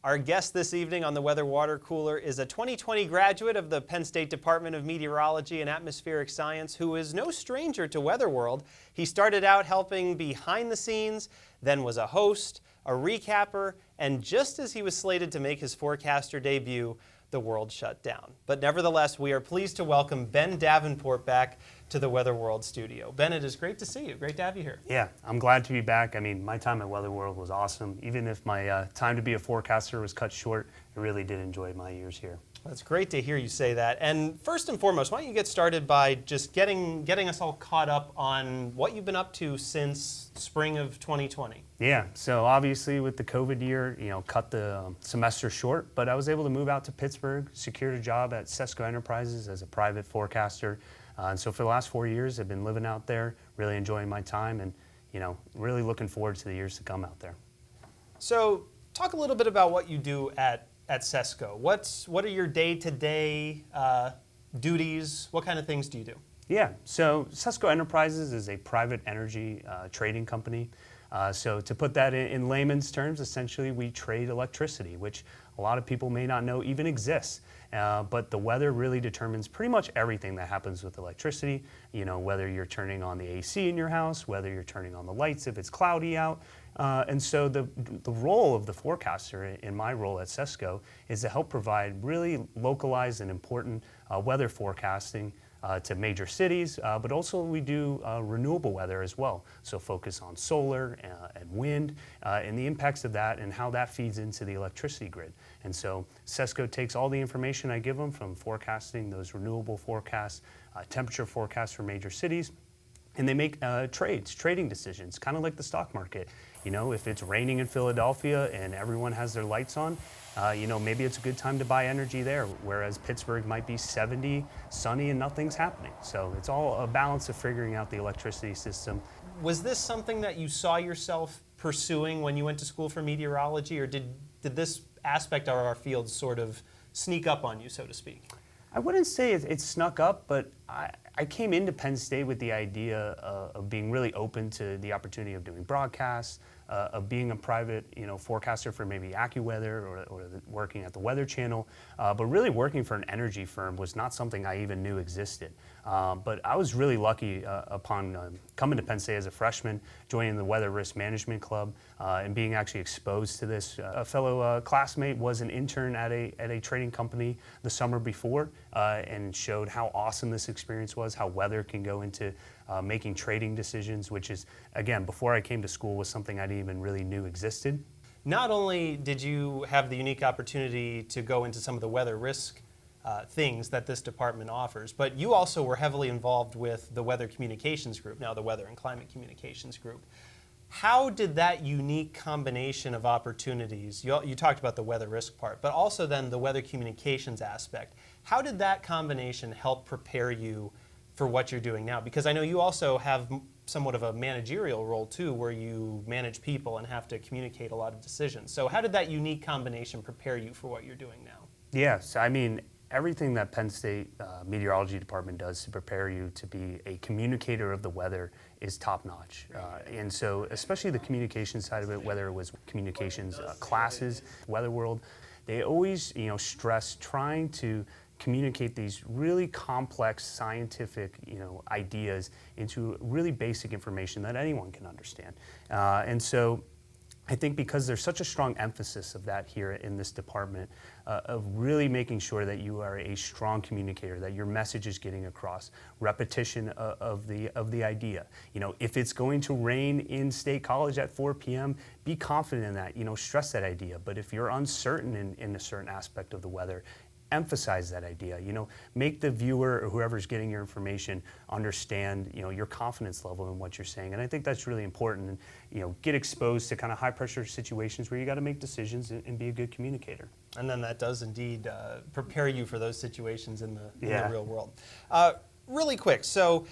Our guest this evening on the Weather Water Cooler is a 2020 graduate of the Penn State Department of Meteorology and Atmospheric Science who is no stranger to Weather World. He started out helping behind the scenes, then was a host, a recapper, and just as he was slated to make his forecaster debut, the world shut down. But nevertheless, we are pleased to welcome Ben Davenport back to the Weather World studio. Ben, it is great to see you. Great to have you here. Yeah, I'm glad to be back. I mean, my time at Weather World was awesome. Even if my time to be a forecaster was cut short, I really did enjoy my years here. That's great to hear you say that. And first and foremost, why don't you get started by just getting us all caught up on what you've been up to since spring of 2020. Yeah, so obviously with the COVID year, cut the semester short, but I was able to move out to Pittsburgh, secured a job at SESCO Enterprises as a private forecaster. And so for the last 4 years, I've been living out there, really enjoying my time and, really looking forward to the years to come out there. So talk a little bit about what you do at SESCO. What are your day-to-day duties? What kind of things do you do? Yeah, so SESCO Enterprises is a private energy trading company. So to put that in layman's terms, essentially we trade electricity, which a lot of people may not know even exists. But the weather really determines pretty much everything that happens with electricity. Whether you're turning on the AC in your house, whether you're turning on the lights if it's cloudy out. And so the role of the forecaster in my role at SESCO is to help provide really localized and important weather forecasting to major cities, but also we do renewable weather as well. So focus on solar and wind and the impacts of that and how that feeds into the electricity grid. And so SESCO takes all the information I give them from forecasting those renewable forecasts, temperature forecasts for major cities, and they make trading decisions, kind of like the stock market. If it's raining in Philadelphia and everyone has their lights on, maybe it's a good time to buy energy there, whereas Pittsburgh might be 70, sunny, and nothing's happening. So it's all a balance of figuring out the electricity system. Was this something that you saw yourself pursuing when you went to school for meteorology, or did this aspect of our field sort of sneak up on you, so to speak? I wouldn't say it snuck up, but I came into Penn State with the idea of being really open to the opportunity of doing broadcasts, of being a private, forecaster for maybe AccuWeather or working at the Weather Channel. But really working for an energy firm was not something I even knew existed. But I was really lucky upon coming to Penn State as a freshman, joining the Weather Risk Management Club, and being actually exposed to this. A fellow classmate was an intern at a trading company the summer before and showed how awesome this experience was, how weather can go into making trading decisions, which is, again, before I came to school, was something I didn't even really knew existed. Not only did you have the unique opportunity to go into some of the weather risk things that this department offers, but you also were heavily involved with the Weather Communications Group, now the Weather and Climate Communications Group. How did that unique combination of opportunities, you talked about the weather risk part, but also then the weather communications aspect, how did that combination help prepare you for what you're doing now? Because I know you also have somewhat of a managerial role too, where you manage people and have to communicate a lot of decisions. So how did that unique combination prepare you for what you're doing now? Yes, I mean, everything that Penn State Meteorology Department does to prepare you to be a communicator of the weather is top-notch. And so especially the communication side of it, whether it was communications classes, Weather World, they always stress trying to communicate these really complex scientific ideas into really basic information that anyone can understand. And so I think because there's such a strong emphasis of that here in this department, of really making sure that you are a strong communicator, that your message is getting across, repetition of the idea. If it's going to rain in State College at 4 p.m., be confident in that, stress that idea. But if you're uncertain in a certain aspect of the weather, emphasize that idea. Make the viewer or whoever's getting your information understand, your confidence level in what you're saying. And I think that's really important. And, get exposed to kind of high pressure situations where you got to make decisions and be a good communicator. And then that does indeed prepare you for those situations in the real world. Really quick, so,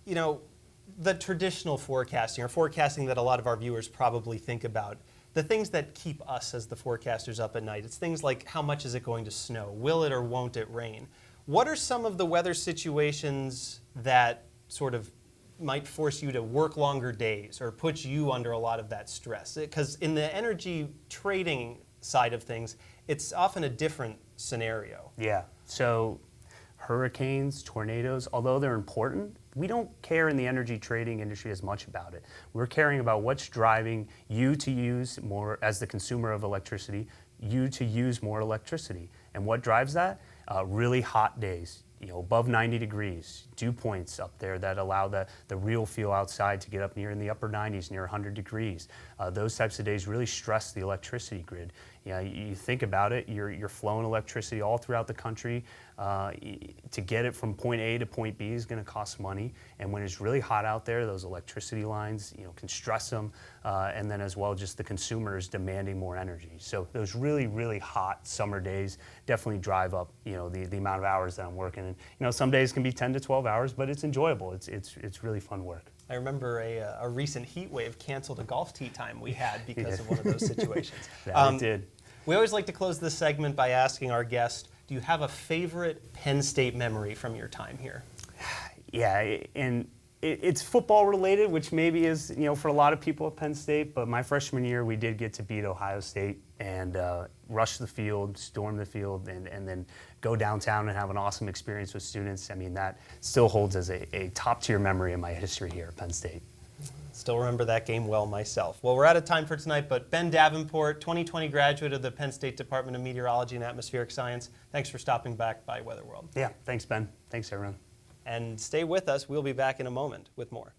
the traditional forecasting, or forecasting that a lot of our viewers probably think about, the things that keep us as the forecasters up at night, it's things like how much is it going to snow? Will it or won't it rain? What are some of the weather situations that sort of might force you to work longer days or put you under a lot of that stress? Because in the energy trading side of things, it's often a different scenario. Yeah. So hurricanes, tornadoes, although they're important, we don't care in the energy trading industry as much about it. We're caring about what's driving you to use more, as the consumer of electricity, you to use more electricity. And what drives that? Really hot days, above 90 degrees, dew points up there that allow the real feel outside to get up near in the upper 90s, near 100 degrees. Those types of days really stress the electricity grid. You think about it, you're flowing electricity all throughout the country. To get it from point A to point B is going to cost money. And when it's really hot out there, those electricity lines, can stress them. And then as well, just the consumer is demanding more energy. So those really, really hot summer days definitely drive up, the amount of hours that I'm working. And, some days can be 10 to 12 hours, but it's enjoyable. It's really fun work. I remember a recent heat wave canceled a golf tee time we had because of one of those situations. It did. We always like to close this segment by asking our guest, do you have a favorite Penn State memory from your time here? Yeah, and it's football related, which maybe is, for a lot of people at Penn State, but my freshman year we did get to beat Ohio State and rush the field, storm the field, and then go downtown and have an awesome experience with students. I mean, that still holds as a top tier memory in my history here at Penn State. Still remember that game well myself. Well, we're out of time for tonight, but Ben Davenport, 2020 graduate of the Penn State Department of Meteorology and Atmospheric Science, thanks for stopping back by Weather World. Yeah, thanks, Ben. Thanks, everyone. And stay with us. We'll be back in a moment with more.